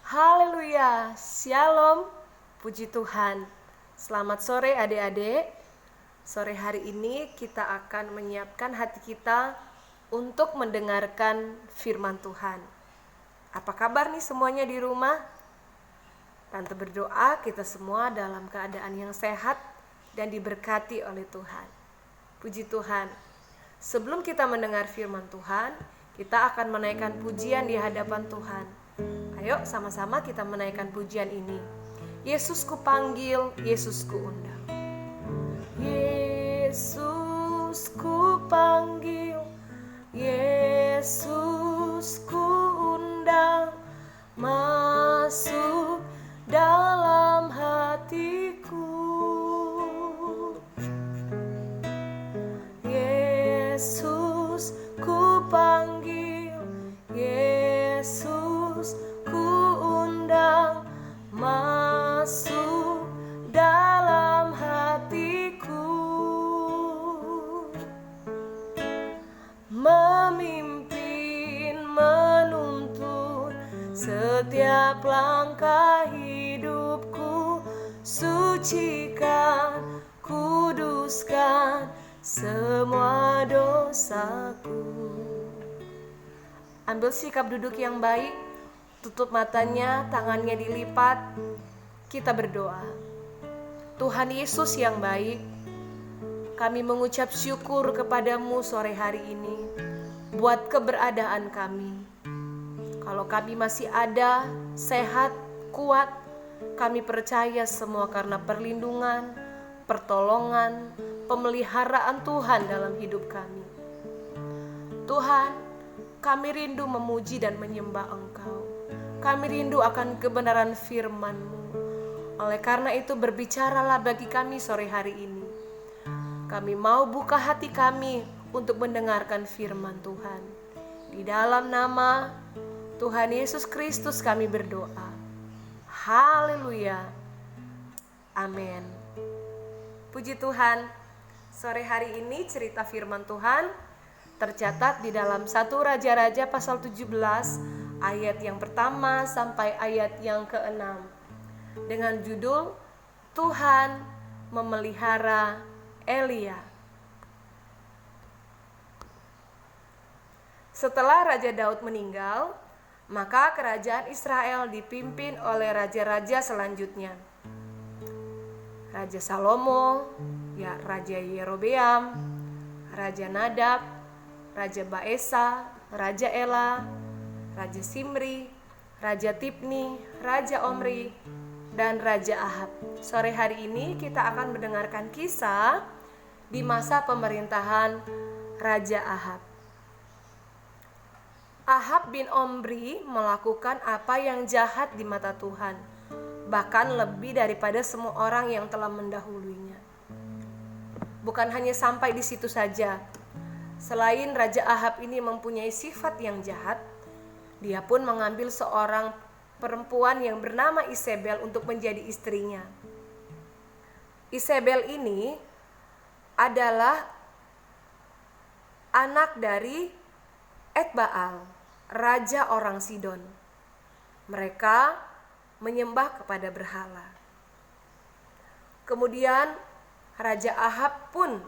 Haleluya, Shalom, puji Tuhan. Selamat sore adik-adik. Sore hari ini kita akan menyiapkan hati kita untuk mendengarkan firman Tuhan. Apa kabar nih semuanya di rumah? Tante berdoa kita semua dalam keadaan yang sehat dan diberkati oleh Tuhan. Puji Tuhan. Sebelum kita mendengar firman Tuhan, kita akan menaikkan pujian di hadapan Tuhan. Ayo sama-sama kita menaikkan pujian ini. Yesus ku panggil, Yesus ku undang. Yesus ku panggil, Yesus ku undang, masuk dalam hatiku. Yesus ku panggil, Yesus ku undang, masuk dalam hatiku. Memimpin, menuntun setiap langkah hidupku, sucikan, kuduskan semua dosaku. Ambil sikap duduk yang baik, tutup matanya, tangannya dilipat. Kita berdoa. Tuhan Yesus yang baik, kami mengucap syukur kepadamu sore hari ini buat keberadaan kami. Kalau kami masih ada, sehat, kuat, kami percaya semua karena perlindungan, pertolongan, pemeliharaan Tuhan dalam hidup kami. Tuhan, kami rindu memuji dan menyembah Engkau. Kami rindu akan kebenaran firman-Mu. Oleh karena itu berbicaralah bagi kami sore hari ini. Kami mau buka hati kami untuk mendengarkan firman Tuhan. Di dalam nama Tuhan Yesus Kristus kami berdoa. Haleluya. Amin. Puji Tuhan. Sore hari ini cerita firman Tuhan tercatat di dalam 1 Raja-Raja pasal 17 ayat yang pertama sampai ayat yang ke-6 dengan judul Tuhan memelihara Elia. Setelah Raja Daud meninggal, maka kerajaan Israel dipimpin oleh raja-raja selanjutnya. Raja Salomo, Raja Yerobeam, Raja Nadab, Raja Baesa, Raja Ela, Raja Simri, Raja Tibni, Raja Omri, dan Raja Ahab. Sore hari ini kita akan mendengarkan kisah di masa pemerintahan Raja Ahab. Ahab bin Omri melakukan apa yang jahat di mata Tuhan, bahkan lebih daripada semua orang yang telah mendahulunya. Bukan hanya sampai di situ saja. Selain Raja Ahab ini mempunyai sifat yang jahat, dia pun mengambil seorang perempuan yang bernama Isabel untuk menjadi istrinya. Isabel ini adalah anak dari Etbaal, raja orang Sidon. Mereka menyembah kepada berhala. Kemudian Raja Ahab pun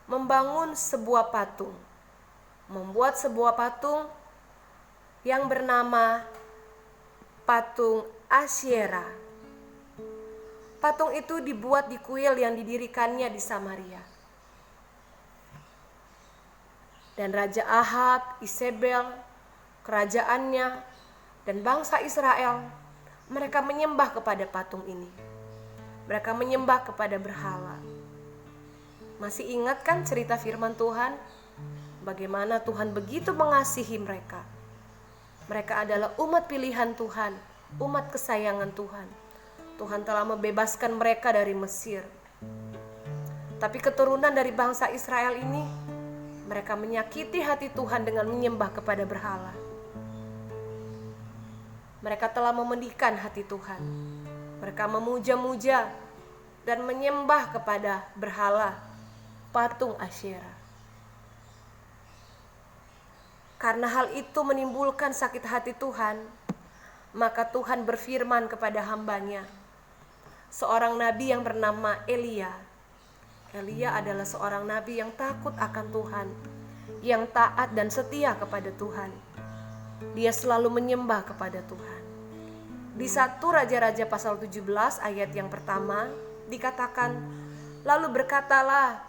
membangun sebuah patung, membuat sebuah patung yang bernama patung Asyera. Patung itu dibuat di kuil yang didirikannya di Samaria. Dan Raja Ahab, Isabel, kerajaannya, dan bangsa Israel, mereka menyembah kepada patung ini. Mereka menyembah kepada berhala. Masih ingat kan cerita firman Tuhan? Bagaimana Tuhan begitu mengasihi mereka. Mereka adalah umat pilihan Tuhan, umat kesayangan Tuhan. Tuhan telah membebaskan mereka dari Mesir. Tapi keturunan dari bangsa Israel ini, mereka menyakiti hati Tuhan dengan menyembah kepada berhala. Mereka telah memedihkan hati Tuhan. Mereka memuja-muja dan menyembah kepada berhala, patung Asyera. Karena hal itu menimbulkan sakit hati Tuhan, Maka Tuhan berfirman kepada hambanya, seorang nabi yang bernama Elia. Elia adalah seorang nabi yang takut akan Tuhan, yang taat dan setia kepada Tuhan. Dia selalu menyembah kepada Tuhan. Di 1 Raja-Raja pasal 17 ayat yang pertama dikatakan, lalu berkatalah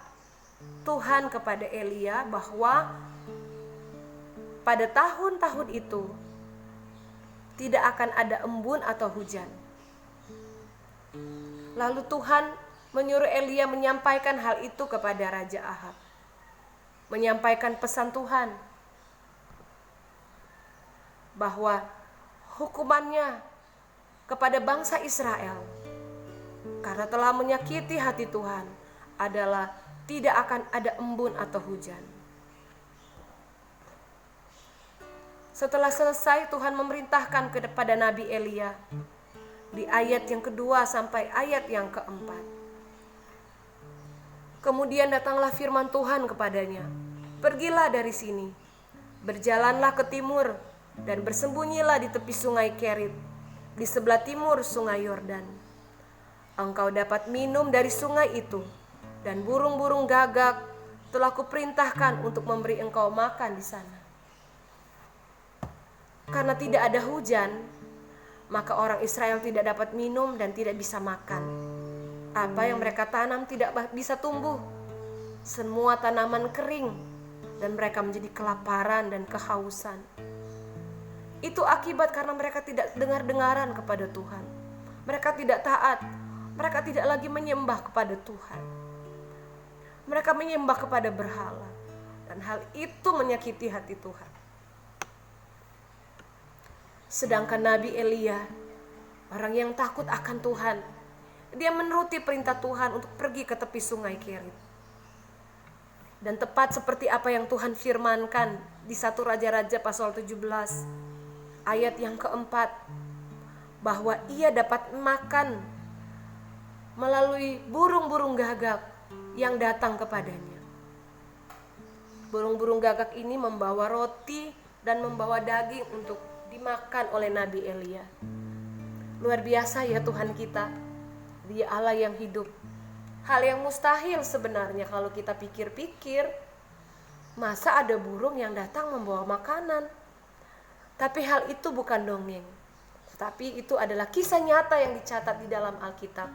Tuhan kepada Elia bahwa pada tahun-tahun itu tidak akan ada embun atau hujan. Lalu Tuhan menyuruh Elia menyampaikan hal itu kepada Raja Ahab. Menyampaikan pesan Tuhan bahwa hukumannya kepada bangsa Israel karena telah menyakiti hati Tuhan adalah tidak akan ada embun atau hujan. Setelah selesai, Tuhan memerintahkan kepada Nabi Elia di ayat yang kedua sampai ayat yang keempat. Kemudian datanglah firman Tuhan kepadanya, pergilah dari sini, berjalanlah ke timur dan bersembunyilah di tepi sungai Kerit, di sebelah timur sungai Yordan. Engkau dapat minum dari sungai itu, dan burung-burung gagak telah kuperintahkan untuk memberi engkau makan di sana. Karena tidak ada hujan, maka orang Israel tidak dapat minum dan tidak bisa makan. Apa yang mereka tanam tidak bisa tumbuh. Semua tanaman kering dan mereka menjadi kelaparan dan kehausan. Itu akibat karena mereka tidak dengar-dengaran kepada Tuhan. Mereka tidak taat. Mereka tidak lagi menyembah kepada Tuhan. Mereka menyembah kepada berhala. Dan hal itu menyakiti hati Tuhan. Sedangkan Nabi Elia, orang yang takut akan Tuhan, dia menuruti perintah Tuhan untuk pergi ke tepi sungai Kerit. Dan tepat seperti apa yang Tuhan firmankan di 1 Raja-Raja pasal 17 ayat yang keempat, bahwa ia dapat makan melalui burung-burung gagak yang datang kepadanya. Burung-burung gagak ini membawa roti dan membawa daging untuk dimakan oleh Nabi Elia. Luar biasa ya Tuhan kita. Dia Allah yang hidup. Hal yang mustahil sebenarnya kalau kita pikir-pikir. Masa ada burung yang datang membawa makanan? Tapi hal itu bukan dongeng. Tetapi itu adalah kisah nyata yang dicatat di dalam Alkitab.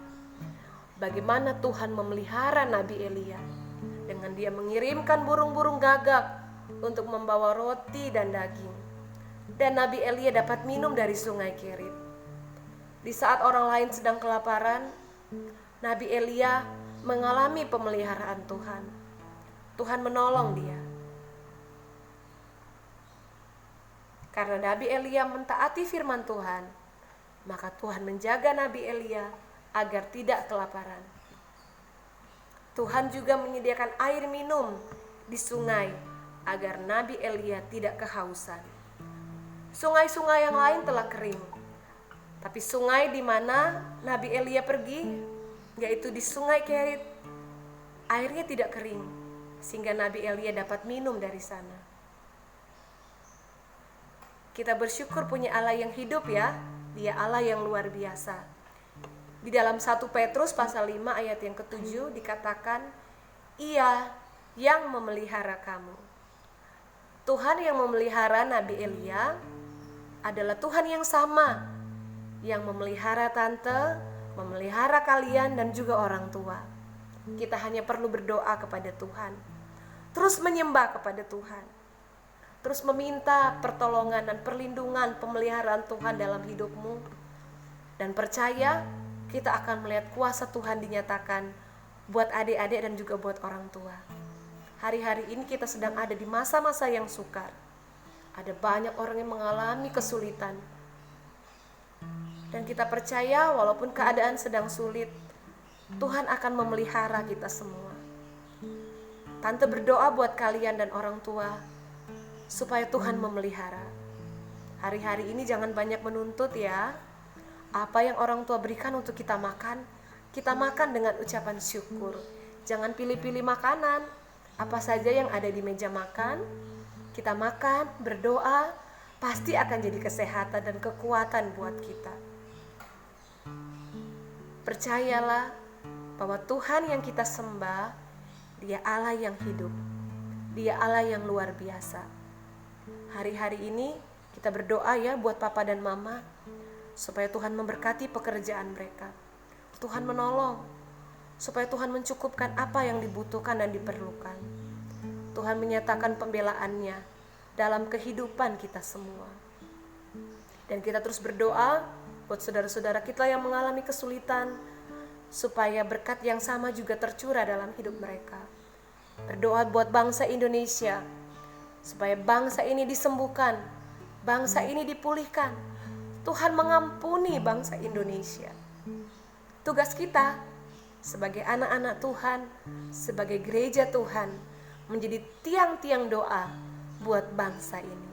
Bagaimana Tuhan memelihara Nabi Elia dengan dia mengirimkan burung-burung gagak untuk membawa roti dan daging. Dan Nabi Elia dapat minum dari sungai Kerit. Di saat orang lain sedang kelaparan, Nabi Elia mengalami pemeliharaan Tuhan. Tuhan menolong dia. Karena Nabi Elia mentaati firman Tuhan, maka Tuhan menjaga Nabi Elia agar tidak kelaparan. Tuhan juga menyediakan air minum di sungai agar Nabi Elia tidak kehausan. Sungai-sungai yang lain telah kering, tapi sungai di mana Nabi Elia pergi, yaitu di sungai Kerit, airnya tidak kering, sehingga Nabi Elia dapat minum dari sana. Kita bersyukur punya Allah yang hidup ya, Dia Allah yang luar biasa. Di dalam 1 Petrus pasal 5 ayat yang ke-7 dikatakan, Ia yang memelihara kamu. Tuhan yang memelihara Nabi Elia adalah Tuhan yang sama, yang memelihara tante, memelihara kalian dan juga orang tua. Kita hanya perlu berdoa kepada Tuhan, terus menyembah kepada Tuhan, terus meminta pertolongan dan perlindungan pemeliharaan Tuhan dalam hidupmu. Dan percaya kita akan melihat kuasa Tuhan dinyatakan buat adik-adik dan juga buat orang tua. Hari-hari ini kita sedang ada di masa-masa yang sukar. Ada banyak orang yang mengalami kesulitan. Dan kita percaya walaupun keadaan sedang sulit, Tuhan akan memelihara kita semua. Tante berdoa buat kalian dan orang tua supaya Tuhan memelihara. Hari-hari ini jangan banyak menuntut ya. Apa yang orang tua berikan untuk kita makan dengan ucapan syukur. Jangan pilih-pilih makanan. Apa saja yang ada di meja makan, kita makan, berdoa, pasti akan jadi kesehatan dan kekuatan buat kita. Percayalah bahwa Tuhan yang kita sembah, Dia Allah yang hidup, Dia Allah yang luar biasa. Hari-hari ini kita berdoa ya buat papa dan mama, supaya Tuhan memberkati pekerjaan mereka. Tuhan menolong, supaya Tuhan mencukupkan apa yang dibutuhkan dan diperlukan. Tuhan menyatakan pembelaannya dalam kehidupan kita semua. Dan kita terus berdoa buat saudara-saudara kita yang mengalami kesulitan, supaya berkat yang sama juga tercurah dalam hidup mereka. Berdoa buat bangsa Indonesia, supaya bangsa ini disembuhkan, bangsa ini dipulihkan. Tuhan mengampuni bangsa Indonesia. Tugas kita sebagai anak-anak Tuhan, sebagai gereja Tuhan, menjadi tiang-tiang doa buat bangsa ini.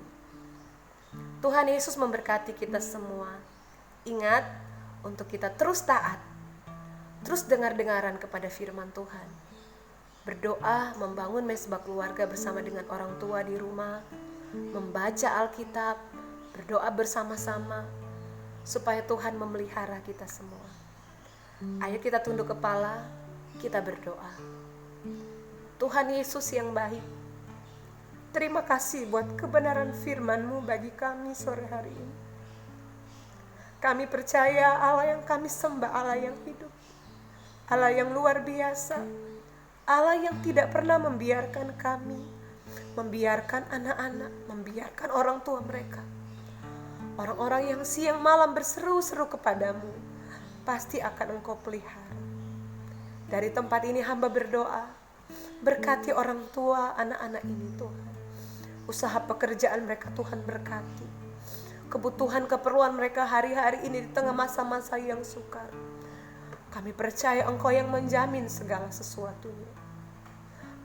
Tuhan Yesus memberkati kita semua. Ingat untuk kita terus taat, terus dengar-dengaran kepada firman Tuhan. Berdoa, membangun mesbah keluarga bersama dengan orang tua di rumah, membaca Alkitab, berdoa bersama-sama, supaya Tuhan memelihara kita semua. Ayo kita tunduk kepala, kita berdoa. Tuhan Yesus yang baik, terima kasih buat kebenaran firman-Mu bagi kami sore hari ini. Kami percaya Allah yang kami sembah, Allah yang hidup, Allah yang luar biasa, Allah yang tidak pernah membiarkan kami, membiarkan anak-anak, membiarkan orang tua mereka. Orang-orang yang siang malam berseru-seru kepadamu, pasti akan Engkau pelihara. Dari tempat ini hamba berdoa, berkati orang tua anak-anak ini Tuhan. Usaha pekerjaan mereka Tuhan berkati. Kebutuhan keperluan mereka hari-hari ini di tengah masa-masa yang sukar. Kami percaya Engkau yang menjamin segala sesuatunya.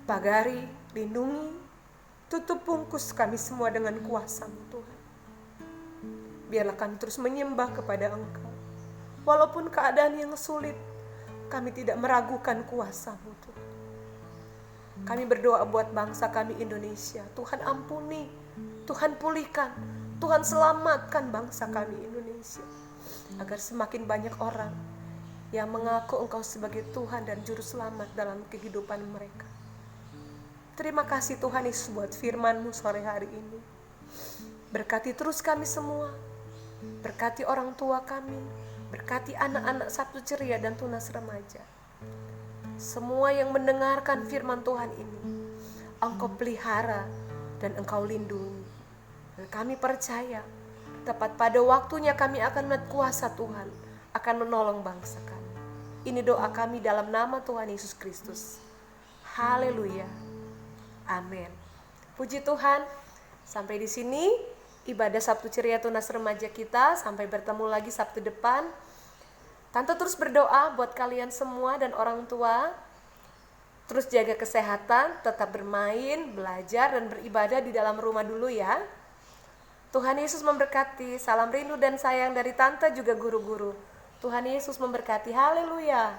Pagari, lindungi, tutup bungkus kami semua dengan kuasa-Mu Tuhan. Biarlah kami terus menyembah kepada Engkau. Walaupun keadaan yang sulit, kami tidak meragukan kuasa-Mu Tuhan. Kami berdoa buat bangsa kami Indonesia. Tuhan ampuni, Tuhan pulihkan, Tuhan selamatkan bangsa kami Indonesia. Agar semakin banyak orang yang mengaku Engkau sebagai Tuhan dan Juru Selamat dalam kehidupan mereka. Terima kasih Tuhan Yesus buat firman-Mu sore hari ini. Berkati terus kami semua. Berkati orang tua kami. Berkati anak-anak Sabtu Ceria dan Tunas Remaja. Semua yang mendengarkan firman Tuhan ini, Engkau pelihara dan Engkau lindungi. Dan kami percaya, tepat pada waktunya kami akan melihat kuasa Tuhan akan menolong bangsa kami. Ini doa kami dalam nama Tuhan Yesus Kristus. Haleluya. Amin. Puji Tuhan. Sampai di sini ibadah Sabtu Ceria Tunas Remaja kita. Sampai bertemu lagi Sabtu depan. Tante terus berdoa buat kalian semua dan orang tua. Terus jaga kesehatan, tetap bermain, belajar dan beribadah di dalam rumah dulu ya. Tuhan Yesus memberkati. Salam rindu dan sayang dari Tante juga guru-guru. Tuhan Yesus memberkati. Haleluya.